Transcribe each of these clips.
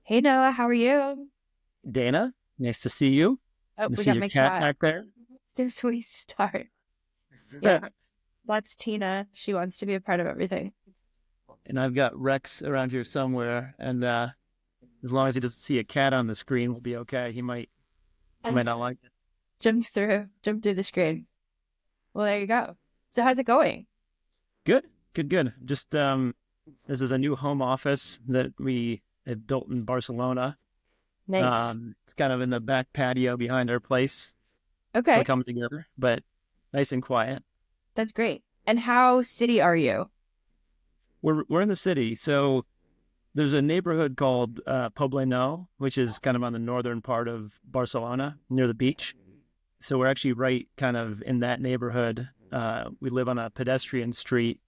Hey Noah, how are you? Dana, nice to see you. Oh, I we see got your my cat cat. back there. There's we start. Yeah, that's Tina. She wants to be a part of everything. And I've got Rex around here somewhere. And as long as he doesn't see a cat on the screen, we'll be okay. He might not like it. Jump through the screen. Well, there you go. So how's it going? Good, good, good. Just this is a new home office that we have built in Barcelona. Nice. It's kind of in the back patio behind our place. Still Okay, coming together, but nice and quiet. that's great. And how city are you? We're in the city, so there's a neighborhood called Poblenou, which is kind of on the northern part of Barcelona, near the beach. So we're actually right kind of in that neighborhood. We live on a pedestrian street.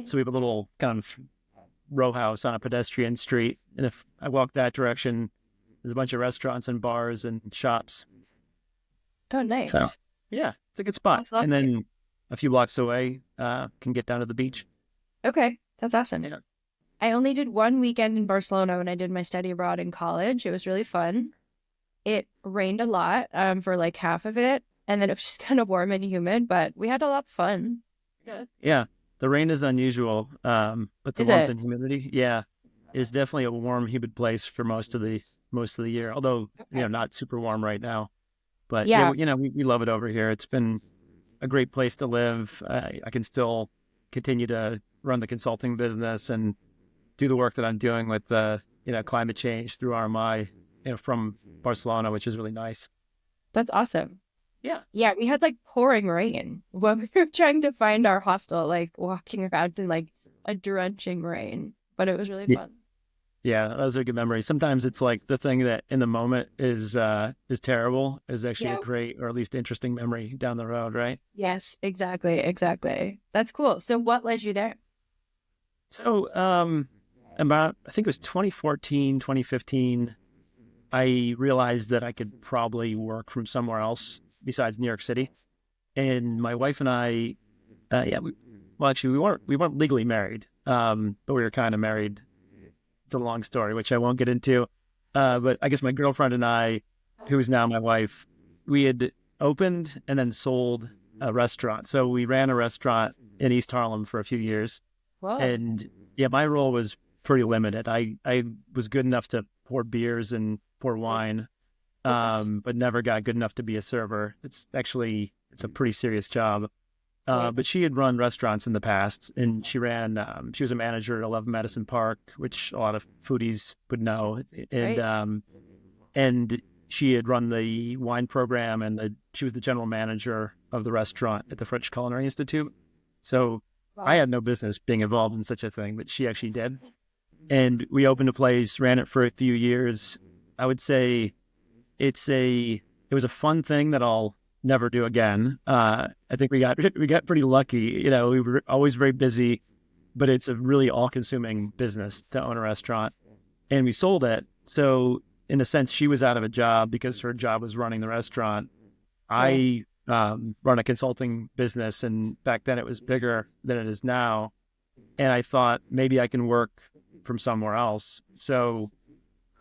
So we have a little kind of row house on a pedestrian street. And if I walk that direction, there's a bunch of restaurants and bars and shops. Oh, So nice. yeah, it's a good spot. That's And lovely. then a few blocks away, can get down to the beach. Okay, that's awesome. Yeah. I only did one weekend in Barcelona when I did my study abroad in college. It was really fun. It rained a lot for like half of it, and then it was just kind of warm and humid, but we had a lot of fun. Yeah. The rain is unusual, but the Is warmth it? and humidity, yeah, is definitely a warm, humid place for most of the year. Although, Okay. not super warm right now. But yeah, Yeah. we love it over here. It's been a great place to live. I can still continue to run the consulting business and do the work that I'm doing with climate change through RMI, from Barcelona, which is really nice. That's awesome. Yeah, Yeah, we had like pouring rain when we were trying to find our hostel, like walking around in like a drenching rain, but it was really Y- fun. yeah, those are good memories. Sometimes it's like the thing that in the moment is terrible is actually a Yeah. great or at least interesting memory down the road, right? Yes, exactly, exactly. That's cool. So what led you there? So, about I think it was 2014, 2015. I realized that I could probably work from somewhere else besides New York City. And my wife and I, yeah, well, actually, we weren't legally married, but we were kind of married. It's a long story, which I won't get into. But I guess my girlfriend and I, who is now my wife, we had opened and then sold a restaurant. So we ran a restaurant in East Harlem for a few years, Whoa. and yeah, my role was pretty limited. I was good enough to pour beers and pour wine, but never got good enough to be a server. It's a pretty serious job. Right, But she had run restaurants in the past, and she was a manager at 11 Madison Park, which a lot of foodies would know. And right. um, and she had run the wine program, and she was the general manager of the restaurant at the French Culinary Institute. So I Wow. had no business being involved in such a thing, but she actually did. And we opened a place, ran it for a few years. I would say it was a fun thing that I'll never do again. I think we got pretty lucky. We were always very busy, but it's a really all-consuming business to own a restaurant, and we sold it. So in a sense, she was out of a job because her job was running the restaurant. Cool. I run a consulting business, and back then it was bigger than it is now. And I thought maybe I can work from somewhere else. So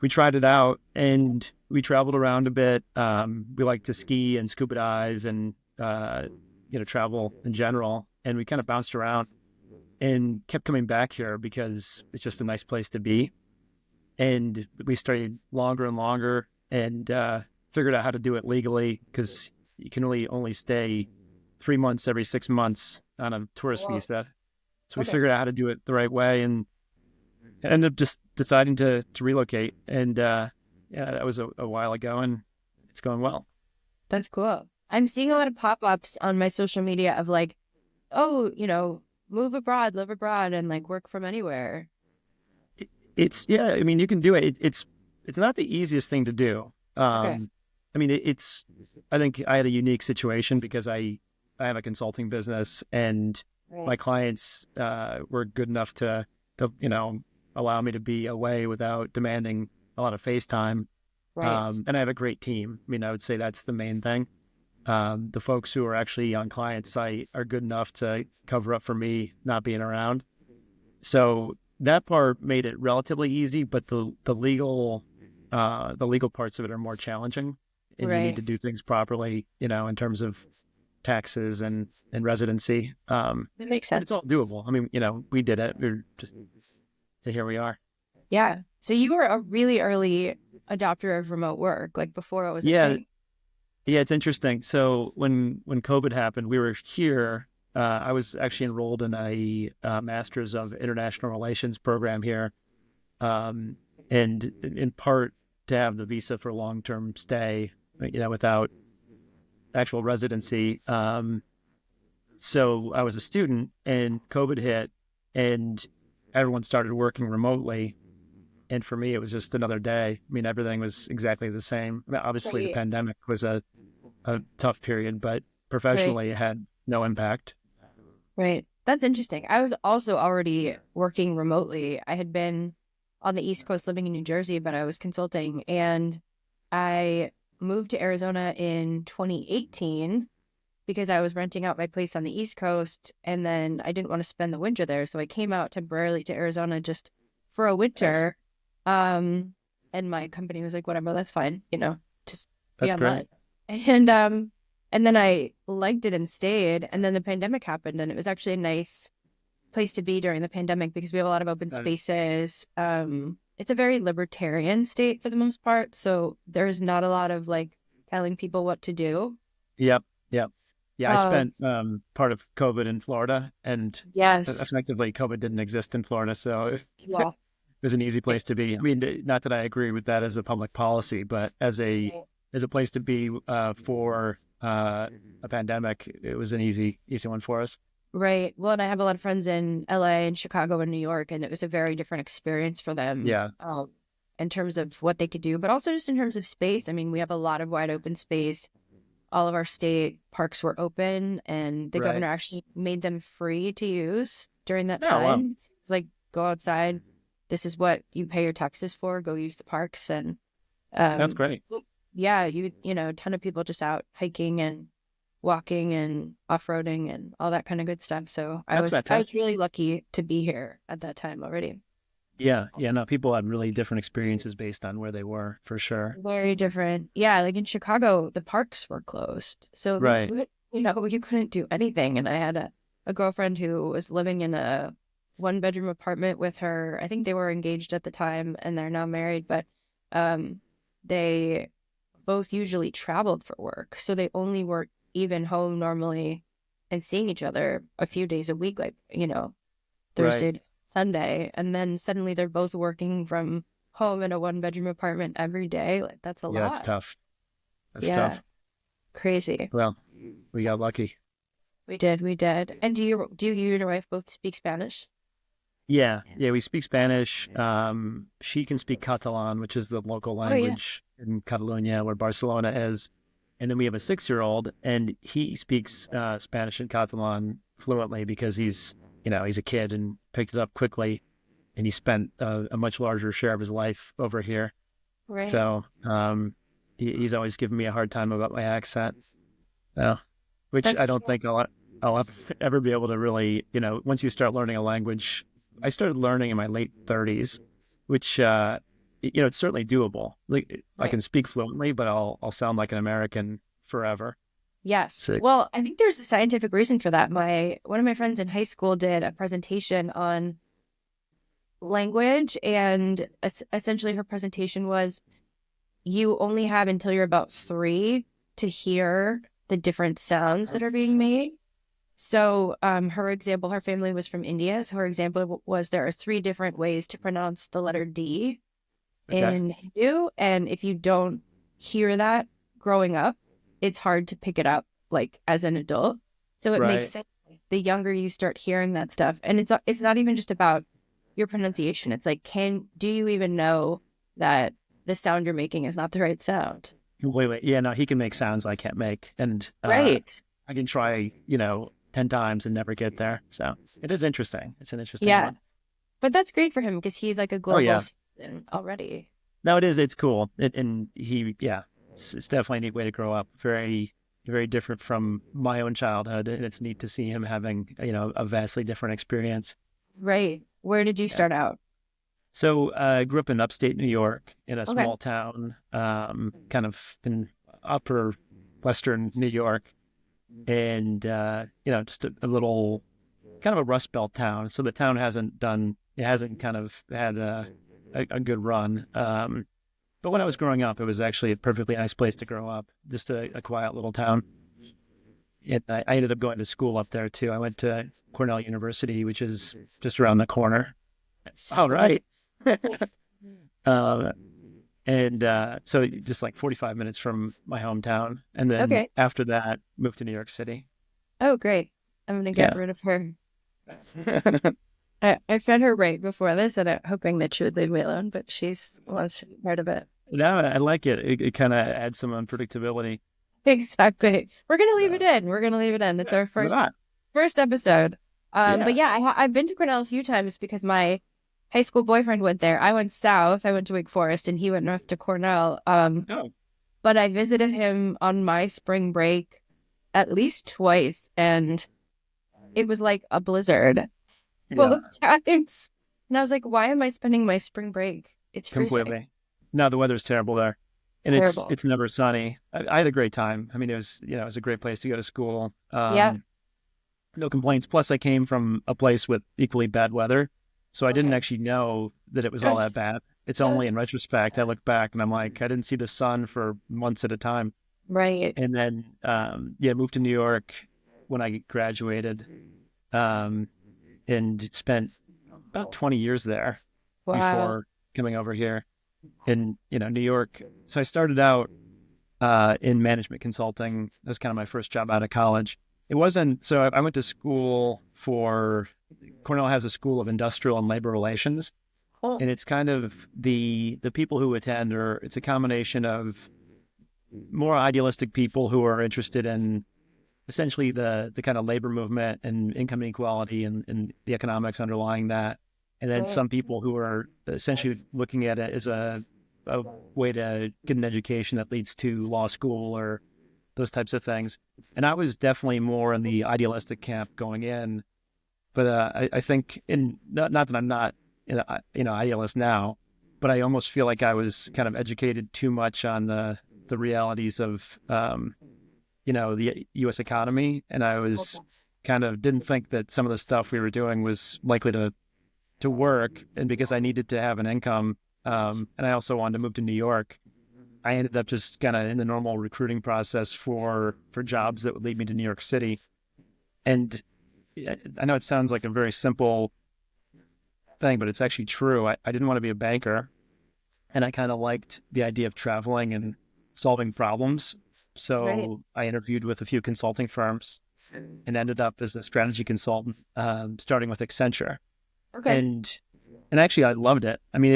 we tried it out and we traveled around a bit. We like to ski and scuba dive and travel in general. And we kind of bounced around and kept coming back here because it's just a nice place to be. And we stayed longer and longer and figured out how to do it legally because you can really only stay 3 months every 6 months on a tourist Whoa. visa. So we Okay. figured out how to do it the right way, and ended up just deciding to relocate. And yeah, that was a while ago, and it's going well. That's cool. I'm seeing a Yeah. lot of pop-ups on my social media of like, oh, move abroad, live abroad, and like work from anywhere. It's yeah. I mean, you can do it. It's not the easiest thing to do. Okay. I mean, it's. I think I had a unique situation because I have a consulting business, and my Right. clients were good enough to allow me to be away without demanding a lot of face time. Right. And I have a great team. I mean, I would say that's the main thing. The folks who are actually on client site are good enough to cover up for me not being around. So that part made it relatively easy, but the legal the legal parts of it are more challenging, and you need Right. to do things properly, in terms of taxes and residency. That makes But it's sense. all doable. I mean, we did it. We're just here we are. Yeah. So you were a really early adopter of remote work, like before it was a Yeah, thing. yeah, it's interesting. So when COVID happened, we were here. I was actually enrolled in a Master's of International Relations program here, um, and in part to have the visa for long-term stay, without actual residency. So I was a student, and COVID hit, and everyone started working remotely. And for me, it was just another day. I mean, everything was exactly the same. I mean, obviously, the Right. pandemic was a tough period, but Right. professionally, it had no impact. Right. That's interesting. I was also already working remotely. I had been on the East Coast living in New Jersey, but I was consulting, and I moved to Arizona in 2018 because I was renting out my place on the East Coast, and then I didn't want to spend the winter there. So I came out temporarily to Arizona just for a Nice. winter. And my company was like, whatever, that's fine, just be That's online. great. And then I liked it and stayed. And then the pandemic happened, and it was actually a nice place to be during the pandemic because we have a lot of open That- spaces. It's a very libertarian state for the most part. So there's not a lot of like telling people what to do. Yep. Yep. Yeah, I Uh, spent part of COVID in Florida, and yes. effectively, COVID didn't exist in Florida, so it Well, was an easy place to be. I mean, not that I agree with that as a public policy, but as a place to be for a pandemic, it was an easy one for us. right. Well, and I have a lot of friends in LA and Chicago and New York, and it was a very different experience for them Yeah. in terms of what they could do, but also just in terms of space. I mean, we have a lot of wide open space. All of our state parks were open, and the Right. governor actually made them free to use during that Oh, well, time. It's like, go outside. This is what you pay your taxes for. Go use the parks. And that's um, great. yeah, a ton of people just out hiking and walking and off-roading and all that kind of good stuff. So That's I was fantastic. really lucky to be here at that time already. Yeah. Yeah. No, people had really different experiences based on where they were, for sure. Very different. Yeah, like in Chicago, the parks were closed. So Right. you couldn't do anything. And I had a girlfriend who was living in a one bedroom apartment with her. I think they were engaged at the time and they're now married, but um they both usually traveled for work. So they only were even home normally and seeing each other a few days a week, like, Right. Thursday, to Sunday. And then suddenly they're both working from home in a one bedroom apartment every day. Like, that's a Yeah, that's lot. tough. That's Yeah. tough. Crazy. Well, we got lucky. We did. We did. And do you and your wife both speak Spanish? Yeah, yeah, we speak Spanish. She can speak Catalan, which is the local Oh, yeah. language in Catalonia, where Barcelona is. And then we have a 6-year-old, and he speaks Spanish and Catalan fluently because he's a kid and picked it up quickly, and he spent a much larger share of his life over here. Right. So he's always given me a hard time about my accent, uh, which I That's don't true. think I'll ever be able to really, once you start learning a language. I started learning in my late 30s, which it's certainly doable. Like I Right. can speak fluently, but I'll sound like an American forever. Yes. So Well, I think there's a scientific reason for that. One of my friends in high school did a presentation on language, and essentially her presentation was you only have until you're about three to hear the different sounds that are being made. So, her family was from India. So her example was there are three different ways to pronounce the letter D okay, in Hindu. And if you don't hear that growing up, it's hard to pick it up like as an adult. So it makes right, sense the younger you start hearing that stuff. And it's not even just about your pronunciation. It's like, do you even know that the sound you're making is not the right sound? wait, yeah, no, he can make sounds I can't make, and Right. I can try, 10 times and never get there. So it is interesting. It's an interesting Yeah. one. But that's great for him because he's like a Oh global yeah, citizen already. no, it is. It's cool, and yeah, it's definitely a neat way to grow up. Very, very different from my own childhood, and it's neat to see him having, a vastly different experience. Right. Where did you Yeah. start out? So I grew up in upstate New York in a Okay. small town, kind of in upper Western New York, and just a little kind of a Rust Belt town. So the town hasn't kind of had a good run. But when I was growing up, it was actually a perfectly nice place to grow up, just a quiet little town. And I ended up going to school up there too. I went to Cornell University, which is just around the corner. All right. uh, and so just like 45 minutes from my hometown. And then Okay. after that, moved to New York City. Oh, great. I'm gonna get Yeah. rid of her. I fed her right before this, and I'm hoping that she would leave me alone, but she's wants to be part of it. No, I like it. It kind of adds some unpredictability. Exactly. We're gonna leave it Uh, in. We're gonna leave it in. It's our why not? first episode. But Yeah. yeah, I've been to Cornell a few times because my high school boyfriend went there. I went south. I went to Wake Forest, and he went north to Cornell. Oh, But I visited him on my spring break at least twice, and it was like a blizzard yeah, both times. And I was like, why am I spending my spring break? It's freezing. completely. No, the weather's terrible there, and it's Terrible. it's never sunny. I had a great time. I mean, it was a great place to go to school. Yeah. No complaints. Plus, I came from a place with equally bad weather, so I didn't Okay. actually know that it was all that bad. It's only in retrospect I look back and I'm like, I didn't see the sun for months at a time. Right. And then, moved to New York when I graduated, um, and spent about 20 years there Wow. before coming over here in, New York. So I started out in management consulting. That was kind of my first job out of college. It wasn't, so I went to school for, Cornell has a school of industrial and labor relations. Oh, And it's kind of the people who attend, or it's a combination of more idealistic people who are interested in essentially the kind of labor movement and income inequality and the economics underlying that. And then right. some people who are essentially looking at it as a way to get an education that leads to law school or those types of things. And I was definitely more in the idealistic camp going in. But I think, not that I'm not, idealist now, but I almost feel like I was kind of educated too much on the realities of, the U.S. economy, and I was kind of didn't think that some of the stuff we were doing was likely to work. And because I needed to have an income, and I also wanted to move to New York, I ended up just kind of in the normal recruiting process for jobs that would lead me to New York City. And I know it sounds like a very simple thing, but it's actually true. I didn't want to be a banker, and I kind of liked the idea of traveling and solving problems. Right. So I interviewed with a few consulting firms and ended up as a strategy consultant, starting with Accenture. Okay. And actually, I loved it. I mean,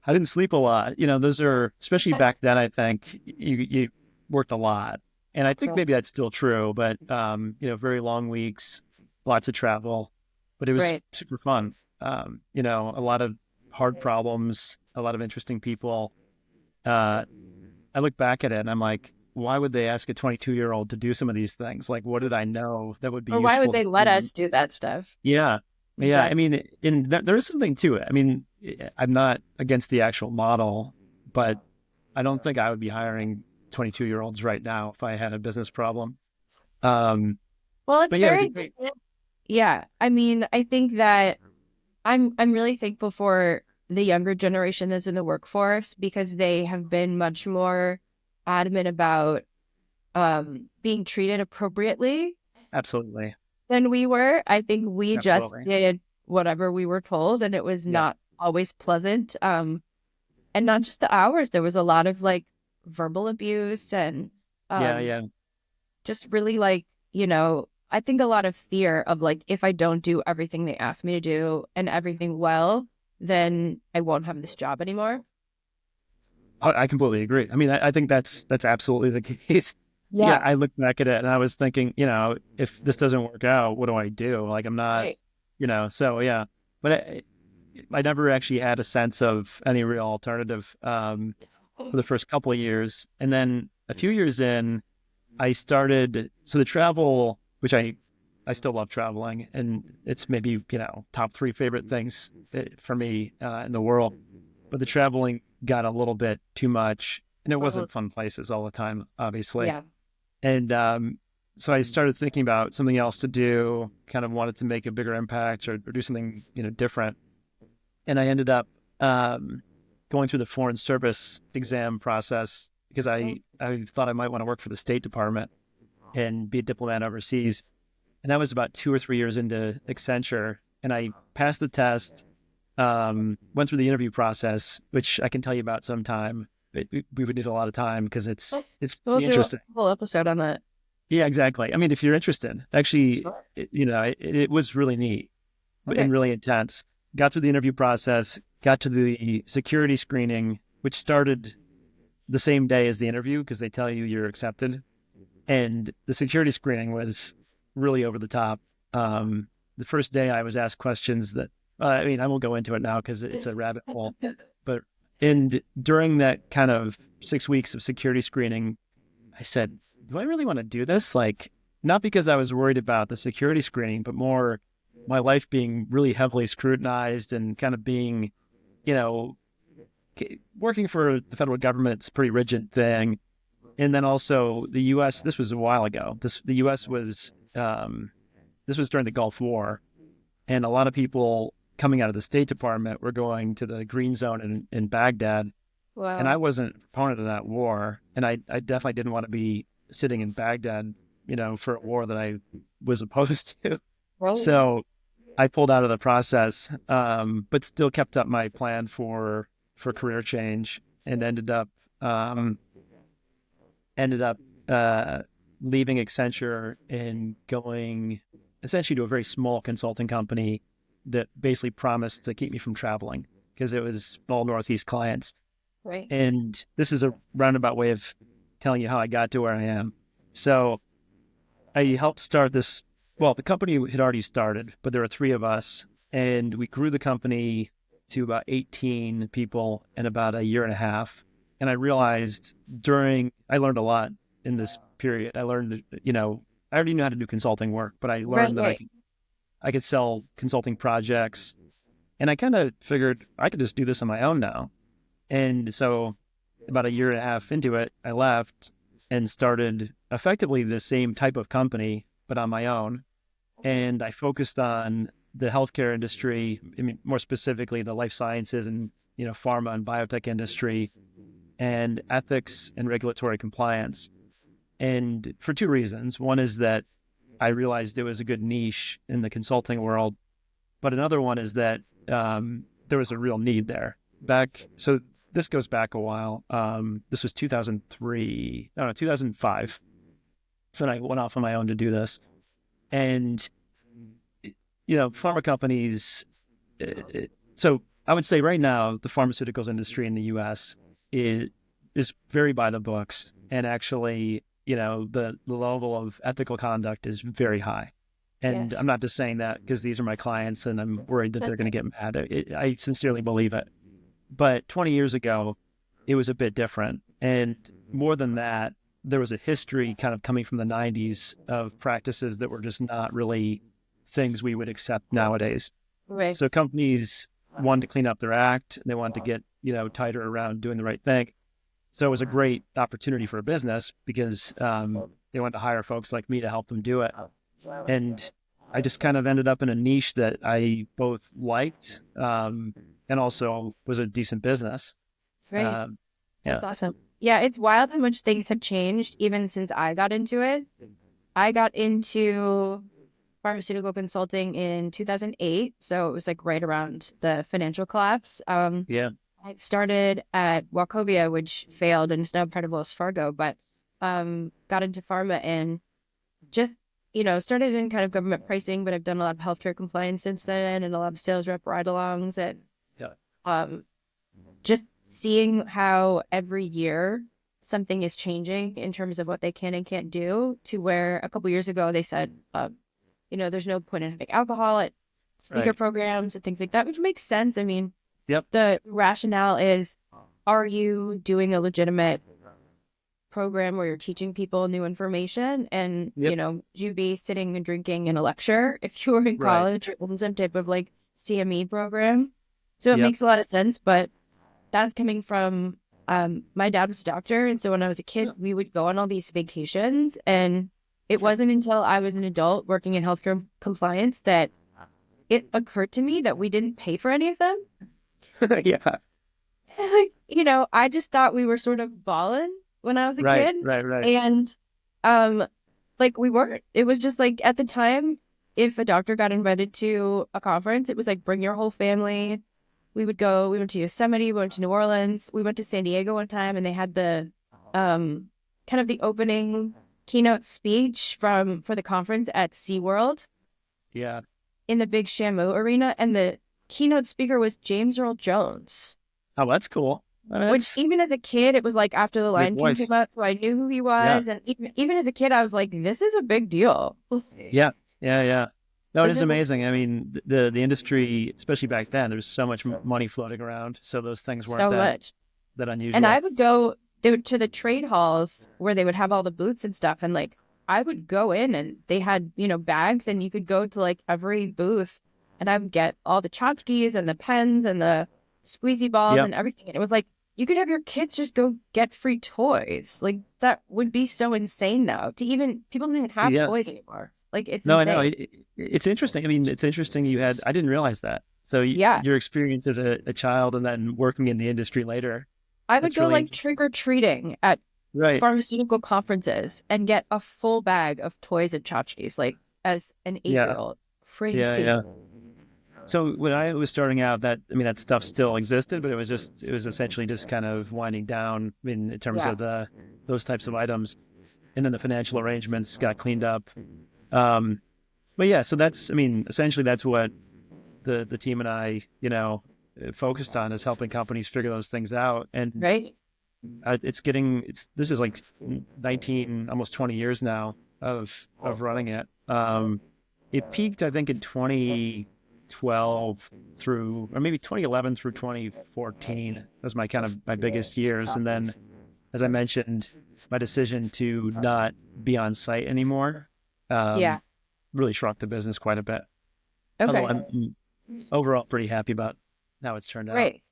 I didn't sleep a lot. Those are, especially back then, I think you worked a lot. And I think Cool. maybe that's still true, but, very long weeks, lots of travel, but it was Right. super fun. A lot of hard problems, a lot of interesting people. Uh, I look back at it and I'm like, why would they ask a 22-year-old to do some of these things? Like, what did I know that would be Or why would useful they to let them? us do that stuff? Yeah. Yeah. I Exactly. mean, there is something to it. I mean, I'm not against the actual model, but I don't think I would be hiring 22-year-olds right now if I had a business problem. Um, Well, it's but yeah, it was a very great, yeah. I mean, I think that I'm really thankful for the younger generation that's in the workforce because they have been much more adamant about being treated appropriately absolutely. than we were. I think we just Absolutely. did whatever we were told, and it was Yep. not always pleasant. And not just the hours. There was a lot of like verbal abuse and Yeah. um Yeah. just really like, I think a lot of fear of like if I don't do everything they ask me to do and everything well, then I won't have this job anymore. I completely agree. I mean, I think that's absolutely the case. Yeah, Yeah. I look back at it and I was thinking, if this doesn't work out, what do I do? Like, I'm not, Right. so yeah. But I never actually had a sense of any real alternative, for the first couple of years. And then a few years in, I started, so the travel, which I I still love traveling, and it's maybe, top three favorite things for me in the world. But the traveling got a little bit too much, and it Mhm. wasn't fun places all the time, obviously. Yeah. And so I started thinking about something else to do, kind of wanted to make a bigger impact or do something, different. And I ended up going through the foreign service exam process because I thought I might want to work for the State Department and be a diplomat overseas. And that was about 2 or 3 years into Accenture. And I passed the test, went through the interview process, which I can tell you about sometime. We would need a lot of time because it's We'll pretty do a interesting. whole episode on that. Yeah, exactly. I mean, if you're interested, actually, Sure. it was really neat and Okay. really intense. Got through the interview process, got to the security screening, which started the same day as the interview because they tell you you're accepted. And the security screening was really over the top. The first day I was asked questions that, I mean, I won't go into it now because it's a rabbit hole, but during that kind of 6 weeks of security screening, I said, do I really want to do this? Like, not because I was worried about the security screening, but more my life being really heavily scrutinized and kind of being, you know, working for the federal government's a pretty rigid thing. And then also the U.S., this was a while ago. The U.S. this was during the Gulf War. And a lot of people coming out of the State Department were going to the Green Zone in Baghdad. And I Wow. wasn't a proponent of that war. And I definitely didn't want to be sitting in Baghdad, for a war that I was opposed to. Right. So I pulled out of the process, but still kept up my plan for career change and um, ended up leaving Accenture and going essentially to a very small consulting company that basically promised to keep me from traveling because it was all Northeast clients. Right. And this is a roundabout way of telling you how I got to where I am. So I helped start this. Well, the company had already started, but there were three of us, and we grew the company to about 18 people in about a year and a half. And I realized I learned a lot in this period. I learned, I already knew how to do consulting work, but I Right. learned that Right. I could sell consulting projects. And I kind of figured I could just do this on my own now. And so about a year and a half into it, I left and started effectively the same type of company, but on my own. And I focused on the healthcare industry, I mean, more specifically, the life sciences and, pharma and biotech industry and ethics and regulatory compliance. And for two reasons. One is that I realized there was a good niche in the consulting world, but another one is that there was a real need there. So this goes back a while. This was 2003, no, 2005. So I went off on my own to do this. And, pharma companies, so I would say right now, the pharmaceuticals industry in the US is very by the books. And actually, the level of ethical conduct is very high. And I'm Yes. not just saying that because these are my clients and I'm worried that they're going to get mad. I sincerely believe it. But 20 years ago, it was a bit different. And more than that, there was a history kind of coming from the 90s of practices that were just not really things we would accept nowadays. Right. So companies wanted to clean up their act. They wanted to get, tighter around doing the right thing. So it was a great opportunity for a business because they wanted to hire folks like me to help them do it. And I just kind of ended up in a niche that I both liked and also was a decent business. Right. Um, yeah. That's awesome. Yeah, it's wild how much things have changed even since I got into it. I got into pharmaceutical consulting in 2008, so it was like right around the financial collapse. Yeah. I started at Wachovia, which failed and is now part of Wells Fargo, but got into pharma and just, started in kind of government pricing, but I've done a lot of healthcare compliance since then and a lot of sales rep ride-alongs and Yeah. um, just seeing how every year something is changing in terms of what they can and can't do to where a couple years ago they said, there's no point in having alcohol at speaker Right. programs and things like that, which makes sense. I mean, Yep. the rationale is, are you doing a legitimate program where you're teaching people new information, and Yep. you'd be sitting and drinking in a lecture if you were in Right. college or in some type of like CME program. So it Yep. makes a lot of sense, but that's coming from my dad was a doctor, and so when I was a kid, we would go on all these vacations, and it wasn't until I was an adult working in healthcare compliance that it occurred to me that we didn't pay for any of them. Yeah. Like, I just thought we were sort of balling when I was a Right. kid. Right. Right. And like we weren't. It was just like at the time, if a doctor got invited to a conference, it was like bring your whole family. We went to Yosemite, we went to New Orleans, we went to San Diego one time, and they had the kind of the opening keynote speech for the conference at SeaWorld Yeah. in the big Shamu arena, and the keynote speaker was James Earl Jones. Oh, that's cool. Which That's even as a kid, it was like after The big Lion King came voice. out, so I knew who he Yeah. was. And even as a kid, I was like, this is a big deal. Yeah. Yeah. Yeah. No, it This is is amazing. I mean, the industry, especially back then, there was so much money floating around, so those things weren't so much. that And I unusual. would go to the trade halls where they would have all the booths and stuff. And like, I would go in and they had, bags, and you could go to like every booth, and I would get all the tchotchkes and the pens and the squeezy balls Yep. and everything. And it was like, you could have your kids just go get free toys. Like, that would be so insane now people don't even have Yeah. toys anymore. Like, it's No, I know. insane. It's interesting. I mean, it's interesting I didn't realize that. So Yeah. your experience as a child and then working in the industry later, I would that's go really like trick or treating at right. pharmaceutical conferences and get a full bag of toys and tchotchkes, like as an Yeah. 8-year-old. Yeah. Crazy. Yeah. So when I was starting out, that stuff still existed, but it was essentially just kind of winding down in terms Yeah. of those types of items, and then the financial arrangements got cleaned up. Um, but yeah, so essentially that's what the team and I, focused on, is helping companies figure those things out. And Right? this is like 19, almost 20 years now of running it. It peaked, I think, in 2012 or maybe 2011 through 2014 was my biggest years. And then, as I mentioned, my decision to not be on site anymore, Yeah. really shrunk the business quite a bit. Although Okay. I'm overall pretty happy about how it's turned out. Right.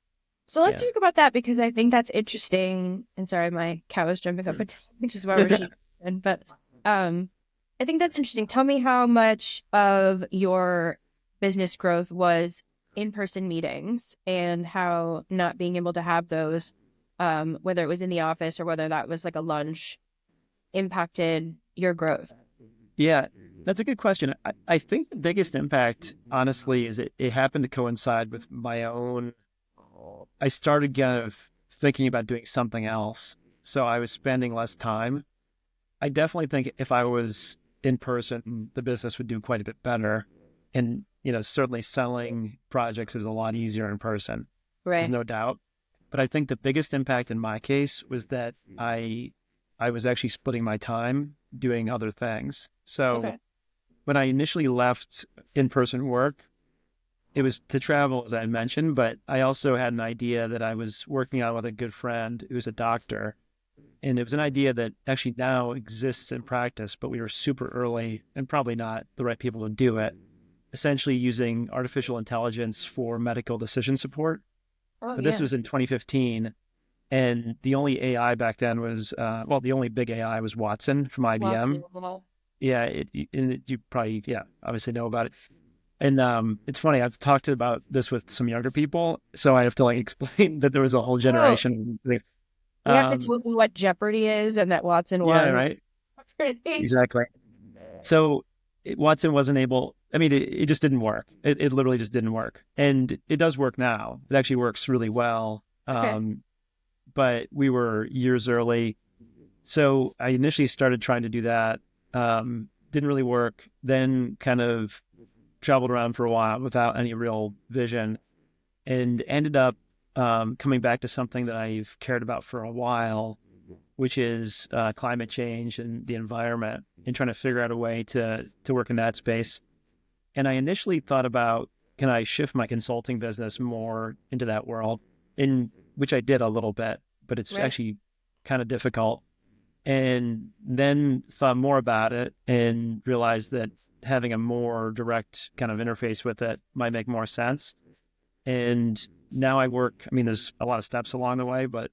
So let's Yeah. talk about that, because I think that's interesting. And sorry, my cow is jumping up, which is why we're sheep. But I think that's interesting. Tell me how much of your business growth was in-person meetings, and how not being able to have those, whether it was in the office or whether that was like a lunch, impacted your growth. Yeah, that's a good question. I think the biggest impact, honestly, is it happened to coincide with my own. I started kind of thinking about doing something else, so I was spending less time. I definitely think if I was in person, the business would do quite a bit better. And, certainly selling projects is a lot easier in person. There's Right. no doubt. But I think the biggest impact in my case was that I was actually splitting my time doing other things. So Okay. when I initially left in-person work, it was to travel, as I mentioned, but I also had an idea that I was working on with a good friend who's a doctor. And it was an idea that actually now exists in practice, but we were super early and probably not the right people to do it. Essentially using artificial intelligence for medical decision support. Oh, But this yeah. was in 2015. And the only AI back then was, the only big AI was Watson from IBM. Watson. Yeah, you probably, obviously know about it. And it's funny, I've talked about this with some younger people, so I have to explain that there was a whole Oh, generation. we have to tell them what Jeopardy is and that Watson Yeah, won. right. Exactly. So Watson wasn't able. I mean, it just didn't work. It literally just didn't work, and it does work now. It actually works really well. Okay. But we were years early, so I initially started trying to do that. Didn't really work. Then kind of traveled around for a while without any real vision, and ended up coming back to something that I've cared about for a while, which is climate change and the environment, and trying to figure out a way to work in that space. And I initially thought about, can I shift my consulting business more into that world, in which I did a little bit, but it's Right. actually kind of difficult. and then thought more about it and realized that having a more direct kind of interface with it might make more sense. And now I work, I mean, there's a lot of steps along the way, but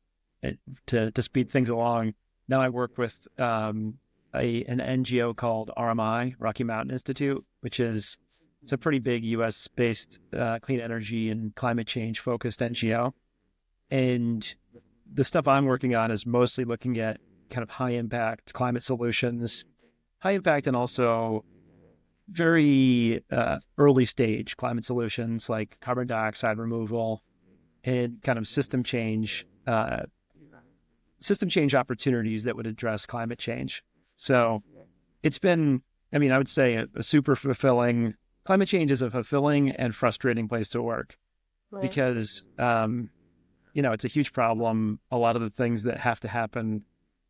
to speed things along, now I work with an NGO called RMI, Rocky Mountain Institute, which is, it's a pretty big US based clean energy and climate change focused NGO. And the stuff I'm working on is mostly looking at kind of high impact climate solutions, high impact and also very early stage climate solutions like carbon dioxide removal and kind of system change opportunities that would address climate change. So it's been, I mean, I would say a super fulfilling, climate change is a fulfilling and frustrating place to work Right. because, it's a huge problem. A lot of the things that have to happen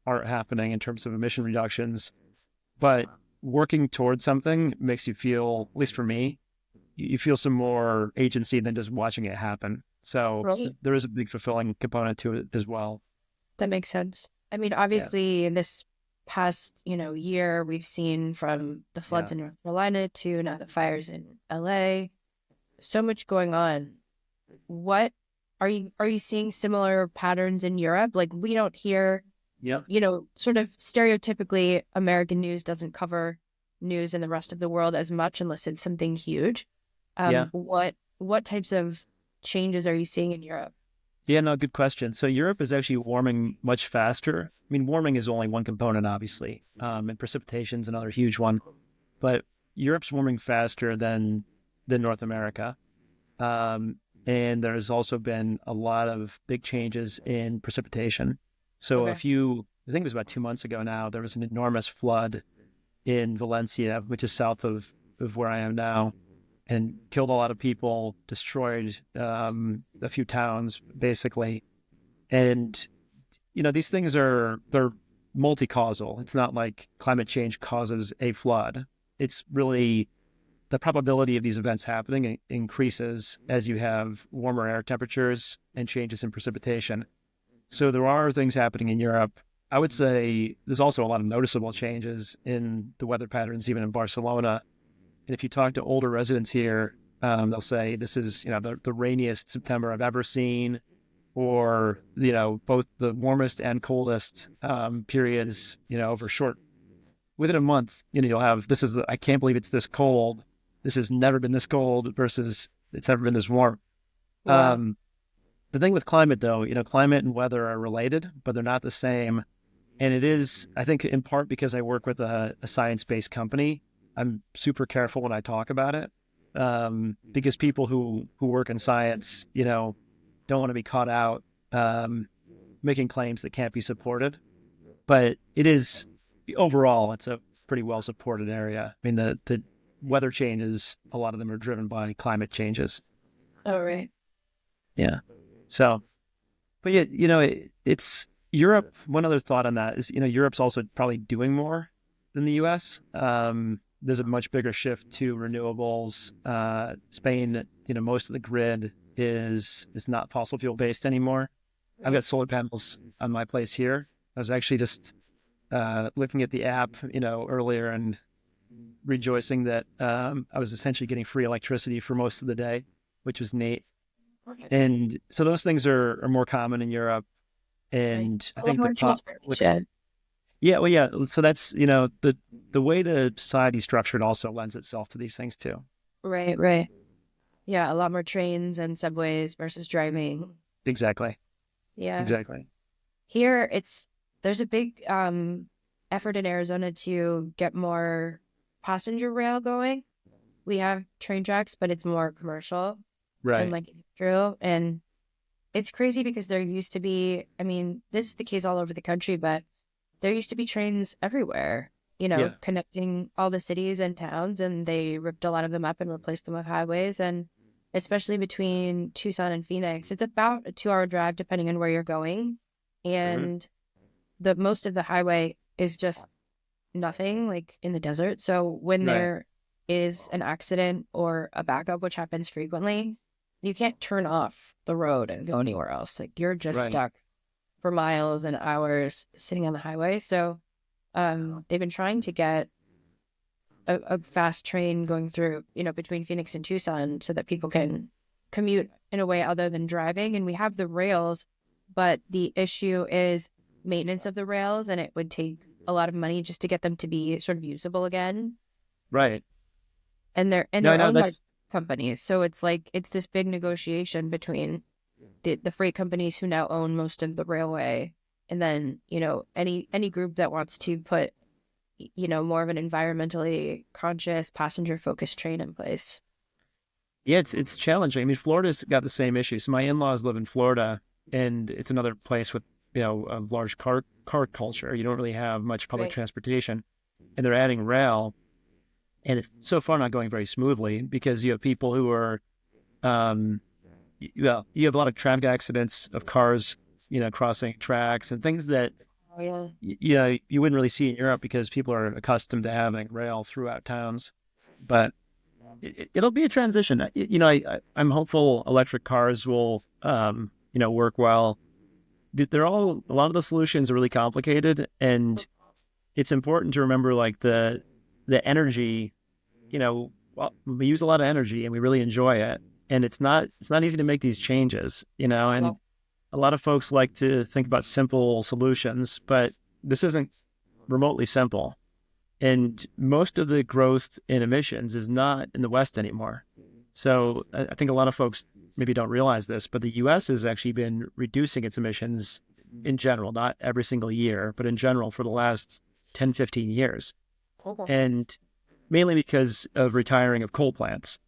aren't happening in terms of emission reductions, but working towards something makes you feel, at least for me, you feel some more agency than just watching it happen. So Right. there is a big fulfilling component to it as well. That makes sense. I mean, Yeah. obviously, in this past, year, we've seen from the floods Yeah. in North Carolina to now the fires in LA, so much going on. What are you seeing similar patterns in Europe? Like we don't hear, Yep. sort of stereotypically, American news doesn't cover news in the rest of the world as much unless it's something huge. Yeah. What types of changes are you seeing in Europe? Yeah, no, good question. So Europe is actually warming much faster. I mean, warming is only one component, obviously, and precipitation's another huge one. But Europe's warming faster than North America. Um, and there's also been a lot of big changes in precipitation. So Okay. I think it was about 2 months ago now, there was an enormous flood in Valencia, which is south of where I am now, and killed a lot of people, destroyed a few towns, basically. And, these things they're multi-causal. It's not like climate change causes a flood. It's really the probability of these events happening increases as you have warmer air temperatures and changes in precipitation. So there are things happening in Europe. I would say there's also a lot of noticeable changes in the weather patterns, even in Barcelona. And if you talk to older residents here, they'll say this is, the rainiest September I've ever seen, or, both the warmest and coldest periods, over short, within a month, you'll have, I can't believe it's this cold. This has never been this cold versus it's never been this warm. Wow. Um, the thing with climate, though, climate and weather are related, but they're not the same. And it is, I think, in part because I work with a science-based company. I'm super careful when I talk about it, because people who work in science, don't want to be caught out making claims that can't be supported. But it is, overall, it's a pretty well supported area. I mean, the weather changes, a lot of them are driven by climate changes. All right. Yeah. So, but yeah, it's Europe. One other thought on that is, Europe's also probably doing more than the US. There's a much bigger shift to renewables. Spain, most of the grid is not fossil fuel based anymore. I've Right. got solar panels on my place here. I was actually just looking at the app, earlier and rejoicing that I was essentially getting free electricity for most of the day, which was neat. Okay. And so those things are more common in Europe. Right. And I A little think more which, transformation. yeah, well, yeah. So that's, the way the society is structured also lends itself to these things too. Right, right. Yeah, a lot more trains and subways versus driving. Exactly. Yeah. Exactly. Here there's a big effort in Arizona to get more passenger rail going. We have train tracks, but it's more commercial and Right. like industrial. And it's crazy because there used to be, I mean, this is the case all over the country, but there used to be trains everywhere, Yeah. connecting all the cities and towns, and they ripped a lot of them up and replaced them with highways. And especially between Tucson and Phoenix, it's about a 2-hour drive depending on where you're going. Hmm. And the most of the highway is just nothing, like in the desert. So when Right. there is an accident or a backup, which happens frequently, you can't turn off the road and go anywhere else. Like you're just Right. stuck. for miles and hours sitting on the highway. So they've been trying to get a fast train going through, between Phoenix and Tucson so that people can commute in a way other than driving. And we have the rails, but the issue is maintenance of the rails, and it would take a lot of money just to get them to be sort of usable again. Right. And they're No, I know owned by that's companies. So it's like it's this big negotiation between the freight companies who now own most of the railway, and then, any group that wants to put, more of an environmentally conscious, passenger focused train in place. yeah, it's challenging. I mean, Florida's got the same issue. So my in-laws live in Florida, and it's another place with a large car culture. You don't really have much public Right. transportation, and they're adding rail, and it's so far not going very smoothly because you have people who are, you have a lot of traffic accidents of cars, crossing tracks and things that Oh, yeah. you wouldn't really see in Europe because people are accustomed to having rail throughout towns. But it'll be a transition. I'm hopeful electric cars will, work well. A lot of the solutions are really complicated, and it's important to remember like the energy. Well, we use a lot of energy and we really enjoy it, and it's not easy to make these changes. And Well, a lot of folks like to think about simple solutions, but this isn't remotely simple. And most of the growth in emissions is not in the West anymore. So I think a lot of folks maybe don't realize this, but the US has actually been reducing its emissions in general, not every single year, but in general for the last 10, 15 years. okay. And mainly because of retiring of coal plants.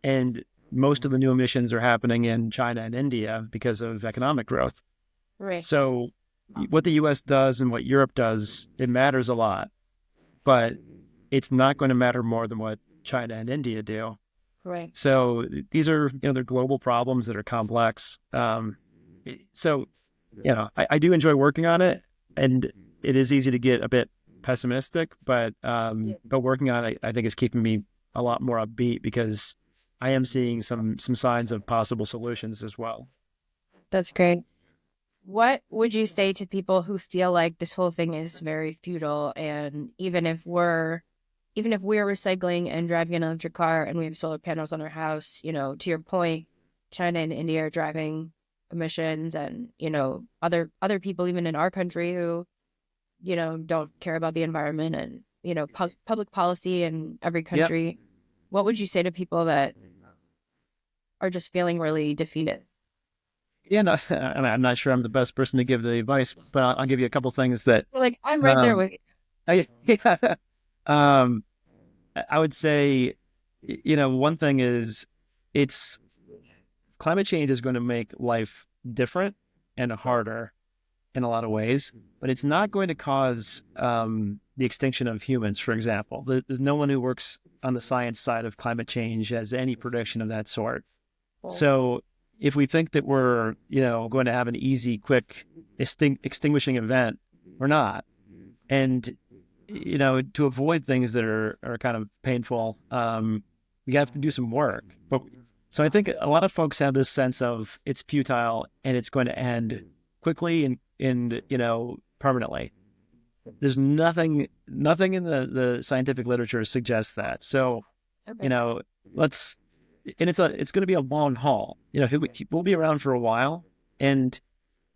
And most of the new emissions are happening in China and India because of economic growth. Right. So what the US does and what Europe does, it matters a lot, but it's not going to matter more than what China and India do. Right. So these are, they're global problems that are complex. So, I do enjoy working on it, and it is easy to get a bit pessimistic, but working on it, I think, is keeping me a lot more upbeat because I am seeing some signs of possible solutions as well. That's great. What would you say to people who feel like this whole thing is very futile, and even if we're recycling and driving an electric car and we have solar panels on our house, to your point, China and India are driving emissions, and, other people even in our country who, don't care about the environment, and, public policy in every Yep. country. What would you say to people that are just feeling really defeated? Yeah, no, I'm not sure I'm the best person to give the advice, but I'll give you a couple things that, We're like, I'm right there um, with you. yeah, um, I would say, one thing is it's climate change is going to make life different and harder in a lot of ways, but it's not going to cause the extinction of humans, for example. There's no one who works on the science side of climate change has any prediction of that sort. So if we think that we're, going to have an easy, quick extinguishing event, we're not. And, to avoid things that are kind of painful, we have to do some work. But so I think a lot of folks have this sense of it's futile and it's going to end quickly and permanently. There's nothing in the scientific literature suggests that. So, you Okay. know, let's and it's going to be a long haul. We'll be around for a while, and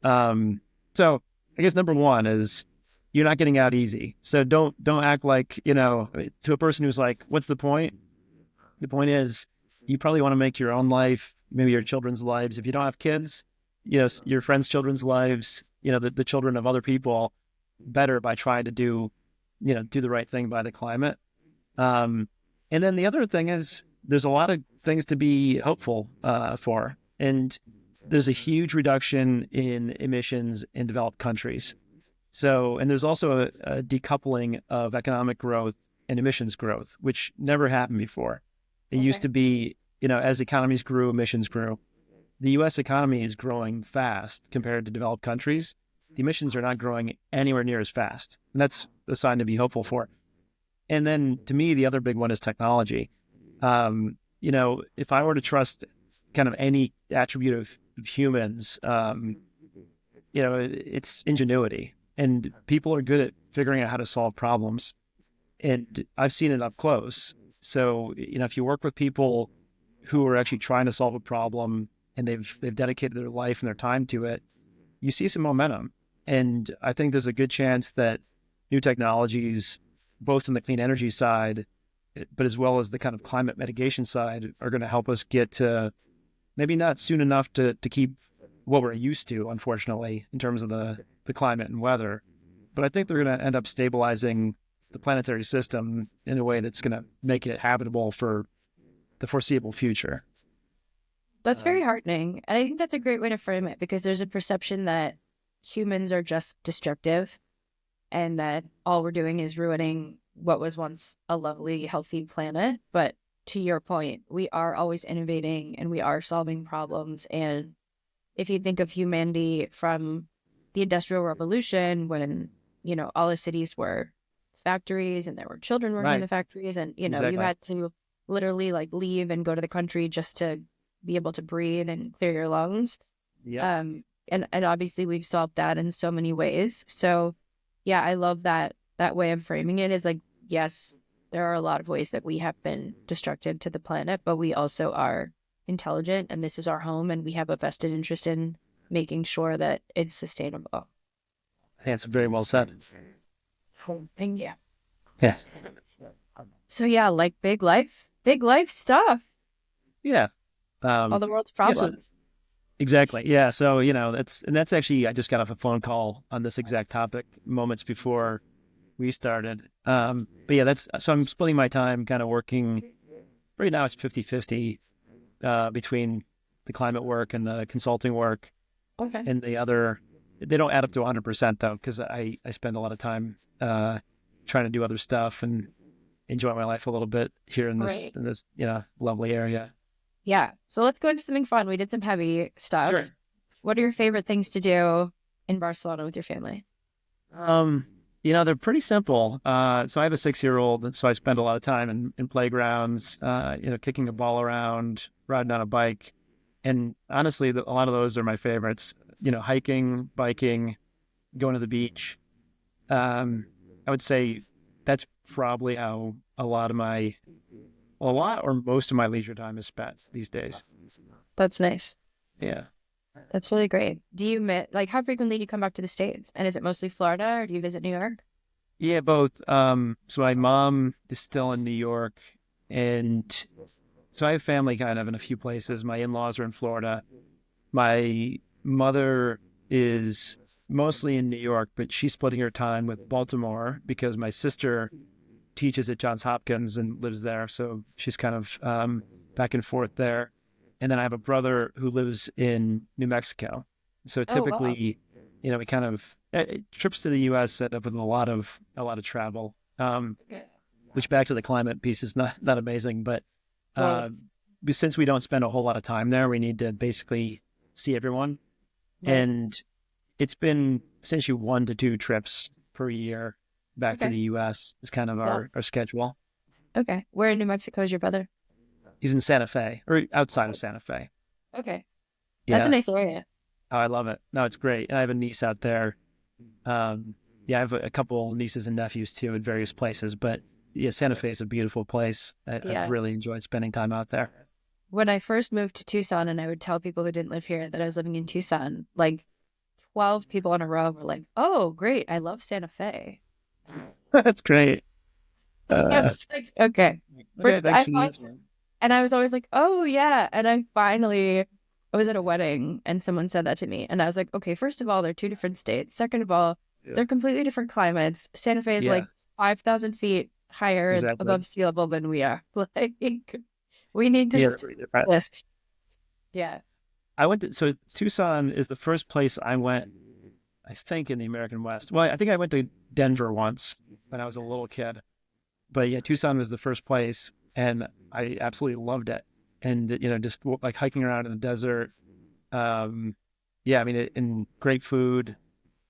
so I guess number one is you're not getting out easy. So don't act like to a person who's like, what's the point? The point is you probably want to make your own life, maybe your children's lives. If you don't have kids, your friends' children's lives, the children of other people better by trying to do the right thing by the climate. And then the other thing is there's a lot of things to be hopeful for. And there's a huge reduction in emissions in developed countries. So, and there's also a decoupling of economic growth and emissions growth, which never happened before. It used Okay. to be, as economies grew, emissions grew. The U.S. economy is growing fast compared to developed countries. The emissions are not growing anywhere near as fast. And that's a sign to be hopeful for. And then to me, the other big one is technology. If I were to trust kind of any attribute of humans, it's ingenuity, and people are good at figuring out how to solve problems. And I've seen it up close. So, if you work with people who are actually trying to solve a problem and they've dedicated their life and their time to it, you see some momentum. And I think there's a good chance that new technologies, both in the clean energy side, but as well as the kind of climate mitigation side, are going to help us get to maybe not soon enough to keep what we're used to, unfortunately, in terms of the climate and weather. But I think they're going to end up stabilizing the planetary system in a way that's going to make it habitable for the foreseeable future. That's very heartening. And I think that's a great way to frame it, because there's a perception that humans are just destructive and that all we're doing is ruining what was once a lovely, healthy planet. But to your point, we are always innovating and we are solving problems. And if you think of humanity from the Industrial Revolution, when, all the cities were factories and there were children working in the Right. factories, and, you Exactly. had to literally like leave and go to the country just to be able to breathe and clear your lungs. Yep. And obviously we've solved that in so many ways. So yeah, I love that way of framing it, is like, yes, there are a lot of ways that we have been destructive to the planet, but we also are intelligent, and this is our home, and we have a vested interest in making sure that it's sustainable. I think it's very well said. And yeah. Yeah. So yeah, like big life stuff. Yeah. All the world's Yeah. So problems. exactly. Yeah. So, that's actually, I just got off a phone call on this exact topic moments before we started. But yeah, so I'm splitting my time kind of working right now. It's 50-50 between the climate work and the consulting work, Okay. and the other, they don't add up to 100% though, because I spend a lot of time trying to do other stuff and enjoy my life a little bit here in this Great. lovely area. Yeah. So let's go into something fun. We did some heavy Sure. stuff. What are your favorite things to do in Barcelona with your family? They're pretty simple. So I have a 6-year-old, so I spend a lot of time in playgrounds, kicking a ball around, riding on a bike. And honestly, a lot of those are my favorites. Hiking, biking, going to the beach. I would say that's probably how a lot or most of my leisure time is spent these days. That's nice. Yeah. That's really great. Do you like, how frequently do you come back to the States? And is it mostly Florida, or do you visit New York? Yeah, both. So my mom is still in New York, and so I have family kind of in a few places. My in-laws are in Florida. My mother is mostly in New York, but she's splitting her time with Baltimore because my sister teaches at Johns Hopkins and lives there. So she's kind of back and forth there. And then I have a brother who lives in New Mexico. So Oh, wow. typically, we kind of trips to the U.S. set up with a lot of travel. Which, back to the climate piece, is not amazing, but Right. uh, since we don't spend a whole lot of time there, we need to basically see everyone. Right. And it's been essentially 1 to 2 trips per year back to Okay. the U.S. is kind of Yeah. our schedule. Okay. Where in New Mexico is your brother? He's in Santa Fe, or outside of Santa Fe. Okay. That's a Yeah. nice area. Oh, I love it. No, it's great. And I have a niece out there. Yeah, I have a couple nieces and nephews too in various places. But yeah, Santa Fe is a beautiful place. I've Yeah. really enjoyed spending time out there. When I first moved to Tucson, and I would tell people who didn't live here that I was living in Tucson, like 12 people in a row were like, "Oh, great. I love Santa Fe." That's great. I Uh, was like, okay. okay, thanks for the And I was always like, oh, yeah. And I was at a wedding and someone said that to me. And I was like, okay, first of all, they're two different states. Second of all, Yeah. they're completely different climates. Santa Fe is Yeah, like 5,000 feet higher exactly. above sea level than we are. Like, we need to Yeah, they're stop pretty different. this. Yeah. So Tucson is the first place I went, I think, in the American West. Well, I think I went to Denver once when I was a little kid. But yeah, Tucson was the first place, and I absolutely loved it. And just like hiking around in the desert. Um, yeah, I mean, and great food,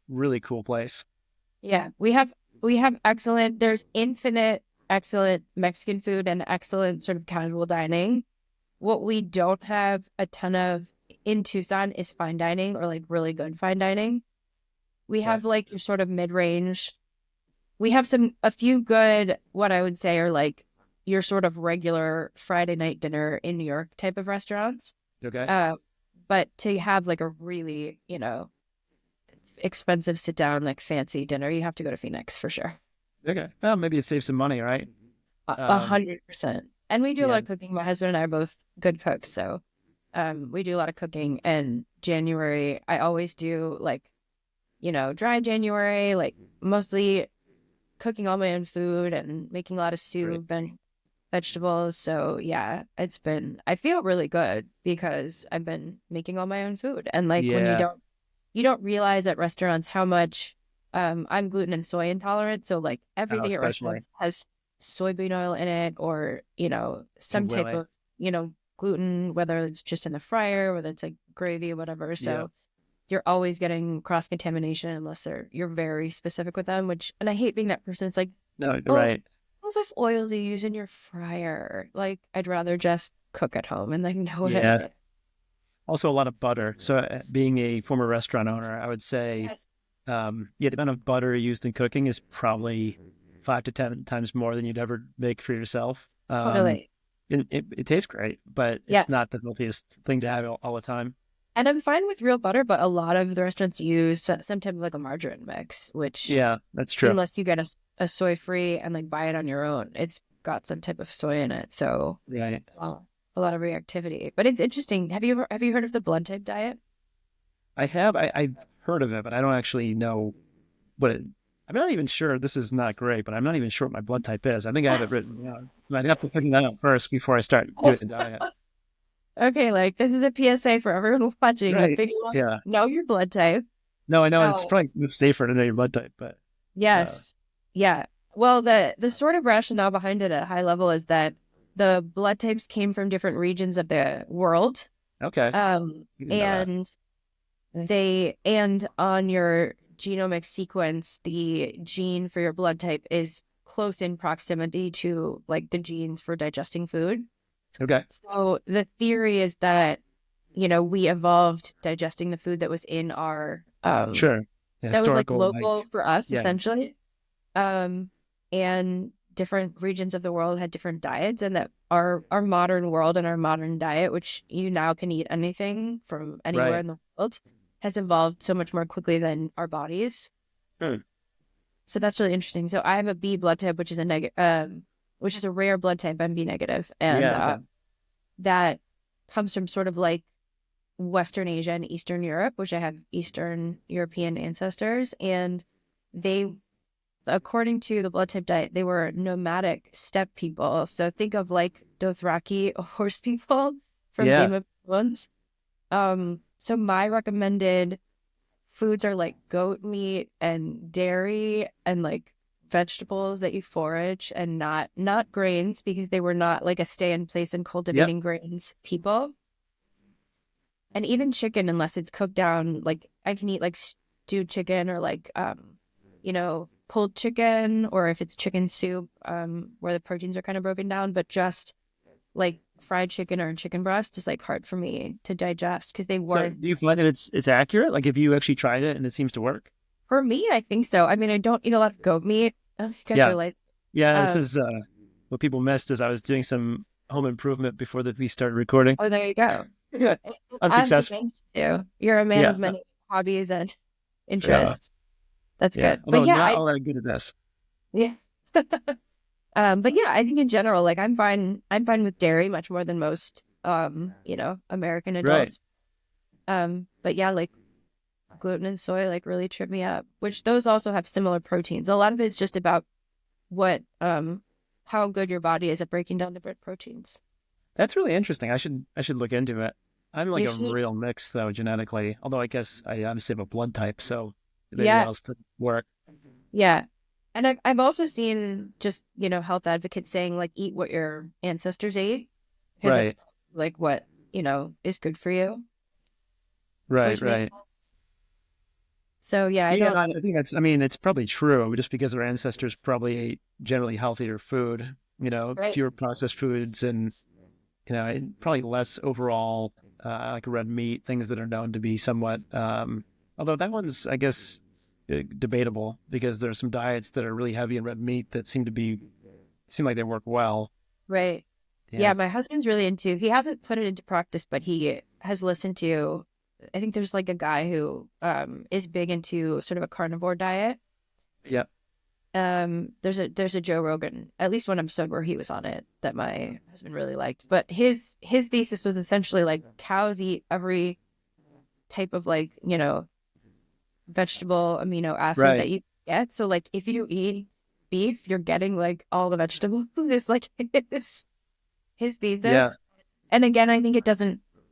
really cool place. Yeah. We have excellent, there's infinite excellent Mexican food and excellent sort of casual dining. What we don't have a ton of in Tucson is fine dining, or like really good fine dining. We Okay. have like your sort of mid-range. We have a few good, what I would say are like your sort of regular Friday night dinner in New York type of restaurants. Okay. Uh, but to have like a really, expensive sit down, like fancy dinner, you have to go to Phoenix for sure. Okay. Well, maybe it saves some money, right? A Um, 100%. And we do a lot yeah. of cooking. My husband and I are both good cooks, so we do a lot of cooking. And January, I always do like, dry January, like mostly cooking all my own food and making a lot of Great. soup and vegetables. So yeah, I feel really good because I've been making all my own food. And like when Yeah. you don't realize at restaurants how much I'm gluten and soy intolerant. So like Oh, everything at especially. restaurants has soybean oil in it or, some type Completely. of, gluten, whether it's just in the fryer, whether it's like gravy or whatever. Yeah. So you're always getting cross contamination unless you're very specific with them, and I hate being that person. It's like, No, you're oh, right. how much oil do you use in your fryer? Like, I'd rather just cook at home and like know what I'm Yeah. getting. Also a lot of butter. So being a former restaurant owner, I would say, Yes, yeah, the amount of butter used in cooking is probably 5 to 10 times more than you'd ever make for yourself. totally. It tastes great, but it's Yes. not the healthiest thing to have all the time. And I'm fine with real butter, but a lot of the restaurants use some type of like a margarine mix, which Yeah, that's true. unless you get a soy free and like buy it on your own, it's got some type of soy in it. So Right. a lot of reactivity. But it's interesting. Have you heard of the blood type diet? I've heard of it, but I don't actually know what it. I'm not even sure. This is not great, but I'm not even sure what my blood type is. I think I have it written down. I'd have to figure that out first before I start doing the diet. Okay, like this is a PSA for everyone watching. Like, Right. figure out Yeah. know your blood type. No, I know it's Oh, probably much safer to know your blood type, but yes, yeah. Well, the sort of rationale behind it at a high level is that the blood types came from different regions of the world, okay. You didn't know that. and and on your genomic sequence, the gene for your blood type is close in proximity to like the genes for digesting food. Okay. So the theory is that, we evolved digesting the food that was in our Sure. Yeah, that was like historical, like, local for us yeah. essentially. Um and different regions of the world had different diets, and that our modern world and our modern diet, which you now can eat anything from anywhere Right. in the world, has evolved so much more quickly than our bodies. Hmm. So that's really interesting. So I have a B blood type, which is which is a rare blood type. I'm B negative, and Yeah. Okay. that comes from sort of like Western Asia and Eastern Europe, which I have Eastern European ancestors. And they, according to the blood type diet, they were nomadic steppe people. So think of like Dothraki horse people from Yeah. Game of Thrones. So my recommended foods are like goat meat and dairy and like vegetables that you forage, and not grains, because they were not like a stay in place and Yep. cultivating grains people. And even chicken, unless it's cooked down, like I can eat like stewed chicken or like pulled chicken, or if it's chicken soup, where the proteins are kind of broken down. But just like fried chicken or chicken breast is like hard for me to digest because they So weren't. do you find that it's accurate? Like, if you actually tried it and it seems to work? For me, I think so. I mean, I don't eat a lot of goat meat because Yeah. you're like, Yeah. This uh, is what people missed as I was doing some home improvement before we started recording. oh, there you go. Yeah. As you Unsuccessful. mentioned, too, you're a man Yeah. of many hobbies and Yeah. interests. That's Yeah. good. But Although yeah, not all that good at this. yeah. But yeah, I think in general, like I'm fine with dairy much more than most, American Right. adults. But yeah, like gluten and soy, like really trip me up, which those also have similar proteins. A lot of it's just about what, how good your body is at breaking down different proteins. That's really interesting. I should look into it. I'm like You a should, real mix though genetically. Although I guess I obviously have a blood type, so maybe yeah, that'll still work. yeah. And I've also seen just, health advocates saying like eat what your ancestors ate because it's Right. like what, is good for you, Right. which makes Right. so yeah, I Yeah, don't. I think that's. I mean, it's probably true, just because our ancestors probably ate generally healthier food. Right. Fewer processed foods, and probably less overall, like red meat, things that are known to be somewhat. Although that one's, I guess, debatable because there's some diets that are really heavy in red meat that seem like they work well. Right. Yeah. Yeah, my husband's really into, he hasn't put it into practice, but he has listened to, I think there's like a guy who is big into sort of a carnivore diet. Yeah. There's a Joe Rogan, at least one episode where he was on it that my husband really liked. But his thesis was essentially like cows eat every type of like, vegetable amino acid that Right. you get. So like if you eat beef, you're getting like all the vegetables. It's like his Yeah. thesis. And again, I think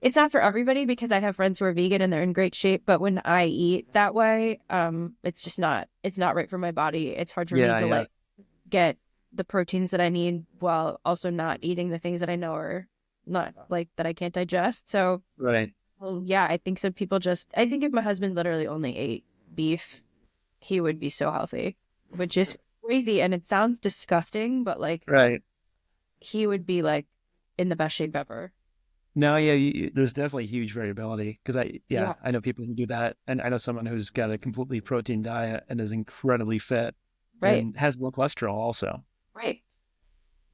it's not for everybody because I have friends who are vegan and they're in great shape. But when I eat that way, it's not right for my body. It's hard for me Yeah. to Yeah. like get the proteins that I need while also not eating the things that I know are not like that I can't digest. So, Right. well, yeah, I think some people I think if my husband literally only ate beef, he would be so healthy, which is crazy. And it sounds disgusting, but like Right. he would be like in the best shape ever. No, yeah, there's definitely huge variability because Yeah. I know people who do that, and I know someone who's got a completely protein diet and is incredibly fit Right. and has low cholesterol also. Right.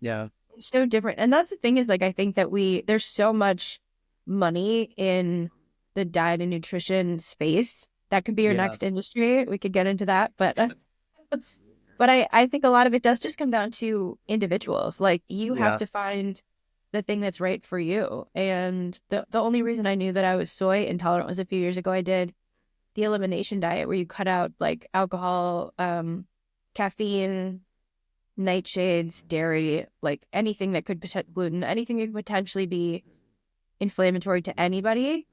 Yeah, It's so different. And that's the thing is like, I think that there's so much money in the diet and nutrition space. That could be your yeah, next industry. We could get into that. But I think a lot of it does just come down to individuals. Like you have yeah. to find the thing that's right for you. And the only reason I knew that I was soy intolerant was a few years ago. I did the elimination diet where you cut out like alcohol, caffeine, nightshades, dairy, like anything that could gluten, anything that could potentially be inflammatory to anybody.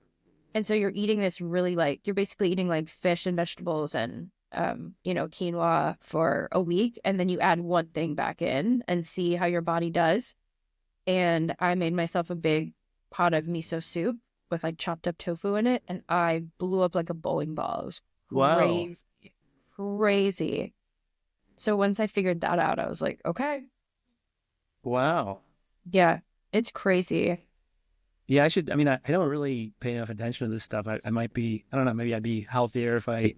And so you're eating this really like you're basically eating like fish and vegetables and quinoa for a week, and then you add one thing back in and see how your body does. And I made myself a big pot of miso soup with like chopped up tofu in it, and I blew up like a bowling ball. It was Wow, crazy, crazy. So once I figured that out, I was like, okay, wow. yeah, it's crazy. Yeah, I should. I mean, I don't really pay enough attention to this stuff. I might be. I don't know. Maybe I'd be healthier if I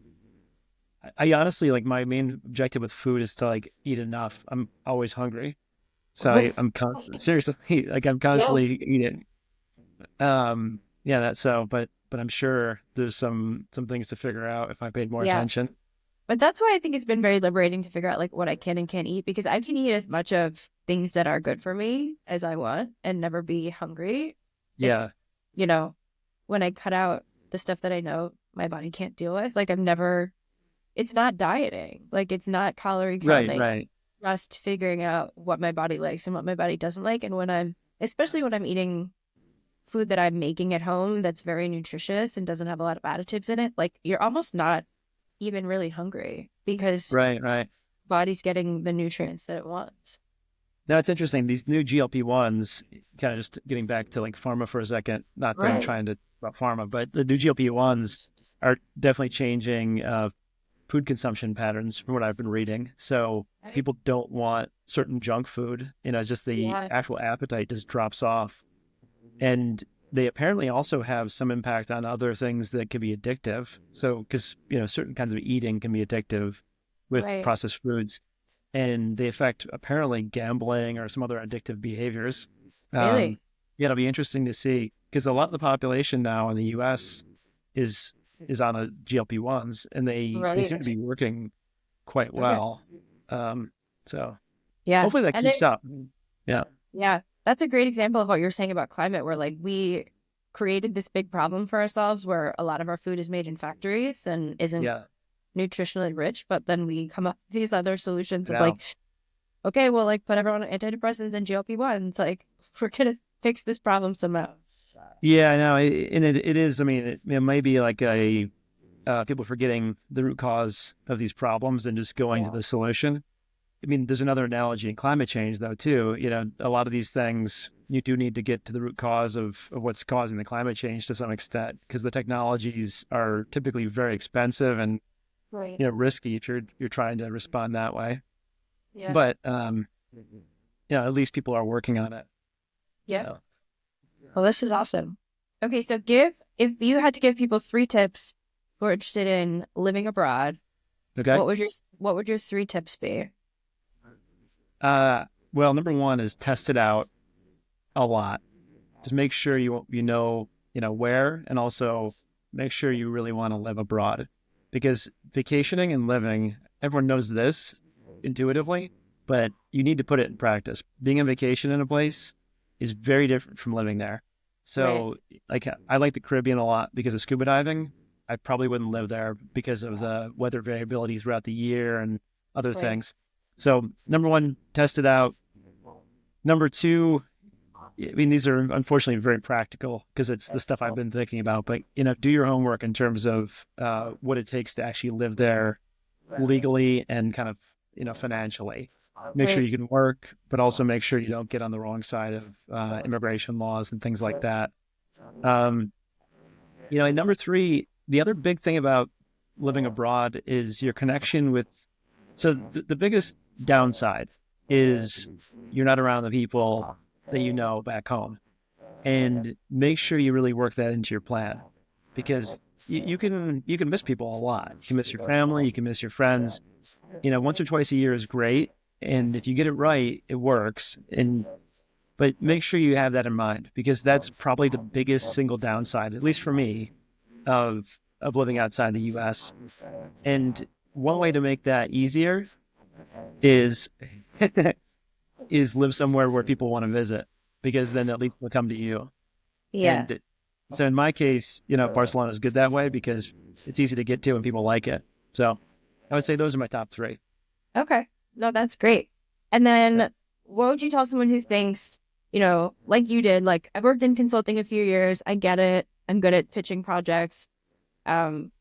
honestly like my main objective with food is to like eat enough. I'm always hungry, so I'm constantly seriously like I'm Yeah. constantly eating. Yeah, that's so, but I'm sure there's some things to figure out if I paid more Yeah. attention. But that's why I think it's been very liberating to figure out like what I can and can't eat because I can eat as much of things that are good for me as I want and never be hungry. It's, Yeah, you know, when I cut out the stuff that I know my body can't deal with, like it's not dieting. Like it's not calorie right, counting, right. just figuring out what my body likes and what my body doesn't like. And especially when I'm eating food that I'm making at home that's very nutritious and doesn't have a lot of additives in it, like you're almost not even really hungry because Right, right. body's getting the nutrients that it wants. Now it's interesting. These new GLP-1s, kind of just getting back to like pharma for a second. Not that I'm Right. trying to about pharma, but the new GLP-1s are definitely changing food consumption patterns from what I've been reading. So Right. people don't want certain junk food. Just the Yeah. actual appetite just drops off. And they apparently also have some impact on other things that can be addictive. So, because, certain kinds of eating can be addictive with Right. processed foods, and they affect apparently gambling or some other addictive behaviors. Um, Really? yeah, it'll be interesting to see because a lot of the population now in the U.S. is on a GLP-1s, and they seem to Right. be working quite Okay. well. So Yeah. hopefully that And keeps up. Yeah, yeah, that's a great example of what you're saying about climate, where like we created this big problem for ourselves where a lot of our food is made in factories and isn't yeah, nutritionally rich, but then we come up with these other solutions I of know. like, okay, well, like put everyone on antidepressants and GLP-1s. Like, we're gonna fix this problem somehow. Yeah, I know. It is. I mean, it may be like people forgetting the root cause of these problems and just going to Yeah. the solution. I mean, there's another analogy in climate change, though, too. A lot of these things, you do need to get to the root cause of what's causing the climate change to some extent, because the technologies are typically very expensive and, Right. risky if you're trying to respond that way. Yeah. But, at least people are working on it. Yeah. So, Well, this is awesome. Okay, so if you had to give people 3 tips who are interested in living abroad, Okay. What would your three tips be? Well, number one is test it out a lot. Just make sure you know where, and also make sure you really want to live abroad, because vacationing and living, everyone knows this intuitively, but you need to put it in practice. Being on vacation in a place is very different from living there. Right. So, like, I like the Caribbean a lot because of scuba diving. I probably wouldn't live there because of the weather variability throughout the year and other Right. things. So, number one, test it out. Number two, I mean, these are unfortunately very practical because it's the stuff I've been thinking about. But do your homework in terms of what it takes to actually live there legally and kind of financially. Make sure Right. you can work, but also make sure you don't get on the wrong side of immigration laws and things like that. Um, and number three, the other big thing about living abroad is your connection with. So the biggest downside is you're not around the people that you know back home, and make sure you really work that into your plan, because you can miss people a lot. You can miss your family, you can miss your friends. Once or twice a year is great, and if you get it right, it works. But make sure you have that in mind, because that's probably the biggest single downside, at least for me, of living outside the U.S. And one way to make that easier is is live somewhere where people want to visit, because then at least they'll come to you. Yeah. And so in my case, Barcelona is good that way because it's easy to get to and people like it. So I would say those are my top three. Okay. No, that's great. And then what would you tell someone who thinks, like you did, like I've worked in consulting a few years, I get it, I'm good at pitching projects. Um,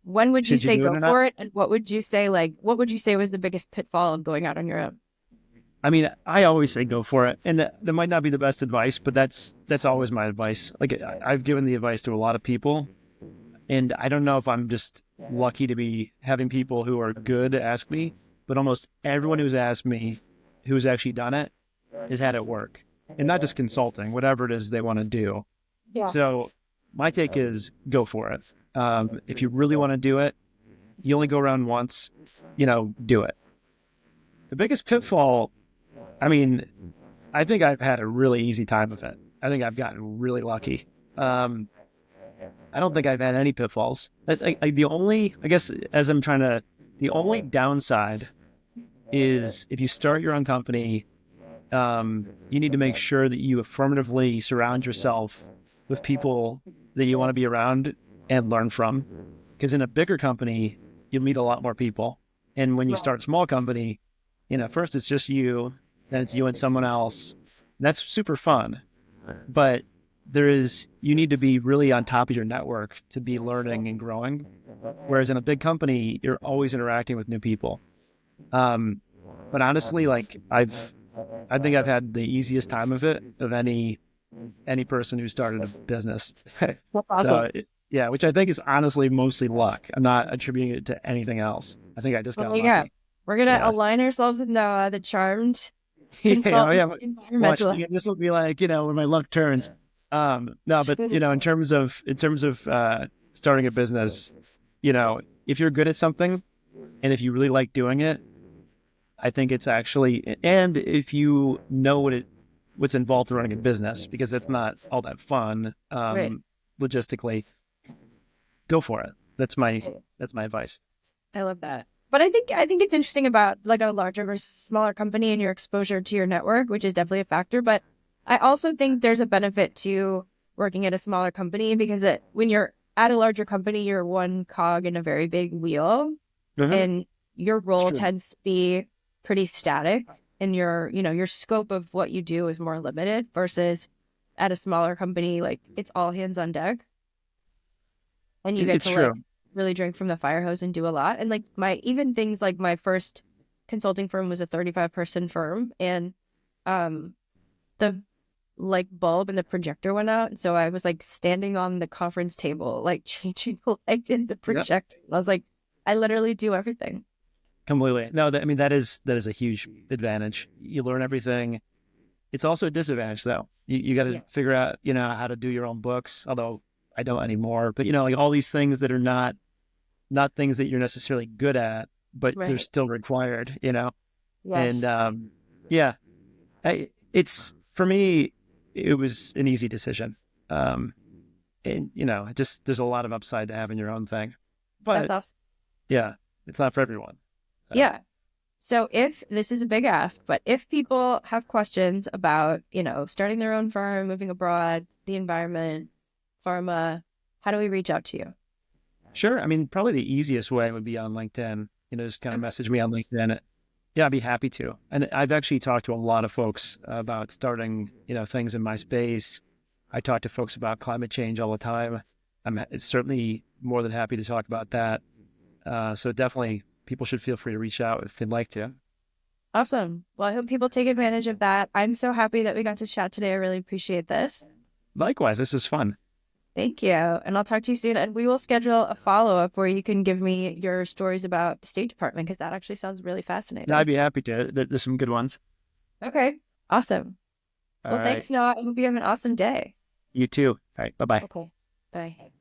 when would you Should you say do it go or not? for it? And what would you say was the biggest pitfall of going out on your own? I mean, I always say go for it, and that might not be the best advice, but that's always my advice. Like, I've given the advice to a lot of people, and I don't know if I'm just lucky to be having people who are good ask me, but almost everyone who's asked me, who's actually done it, has had it work, and not just consulting, whatever it is they want to do. Yeah. So my take is go for it. If you really want to do it, you only go around once. Do it. The biggest pitfall, I mean, I think I've had a really easy time of it. I think I've gotten really lucky. I don't think I've had any pitfalls. The only, I guess, the only downside is if you start your own company, you need to make sure that you affirmatively surround yourself with people that you want to be around and learn from. Because in a bigger company, you'll meet a lot more people. And when you start a small company, first it's just you, then it's you and someone else. That's super fun. But you need to be really on top of your network to be learning and growing. Whereas in a big company, you're always interacting with new people. Um, but honestly, like I think I've had the easiest time of it of any person who started a business. Awesome. So yeah, which I think is honestly mostly luck. I'm not attributing it to anything else. I think I just got Well, yeah, lucky. we're gonna Yeah. align ourselves with Noah, the charmed Yeah, oh consultant yeah. Watch, environmentalist. this will be like, where my luck turns. No, but in terms of starting a business, if you're good at something and if you really like doing it, I think it's actually, and if you know what's involved in running a business, because it's not all that fun, Right. logistically, go for it. That's my advice. I love that. But I think it's interesting about like a larger versus smaller company and your exposure to your network, which is definitely a factor. But I also think there's a benefit to working at a smaller company because when you're at a larger company, you're one cog in a very big wheel, Mhm. and your It's role true. tends to be pretty static, and your scope of what you do is more limited versus at a smaller company, like it's all hands on deck and you get It's to true. like really drink from the fire hose and do a lot. And like even things like my first consulting firm was a 35-person firm, and um the like bulb and the projector went out, and so I was like standing on the conference table like changing the light in the Yeah, projector. I was like, I literally do everything. completely. No, I mean, that is a huge advantage. You learn everything. It's also a disadvantage, though. You got to Yeah. figure out, how to do your own books. Although I don't anymore. But like all these things that are not things that you're necessarily good at. but they're Right. still required, And Yes. yeah, it's for me, it was an easy decision. Um, and just there's a lot of upside to having your own thing, That's but awesome. yeah, it's not for everyone. So Yeah. So if this is a big ask, but if people have questions about, starting their own firm, moving abroad, the environment, pharma, how do we reach out to you? sure. I mean, probably the easiest way would be on LinkedIn. Just kind of Okay. message me on LinkedIn. Yeah, I'd be happy to. And I've actually talked to a lot of folks about starting, things in my space. I talk to folks about climate change all the time. I'm certainly more than happy to talk about that. So definitely people should feel free to reach out if they'd like to. Awesome. Well, I hope people take advantage of that. I'm so happy that we got to chat today. I really appreciate this. Likewise, this is fun. Thank you. And I'll talk to you soon. And we will schedule a follow-up where you can give me your stories about the State Department because that actually sounds really No, I'd fascinating. be happy to. There's some good ones. Okay. Awesome. All Well, right. thanks, Noah. I hope you have an awesome day. You too. All right. Bye bye. Okay. Bye.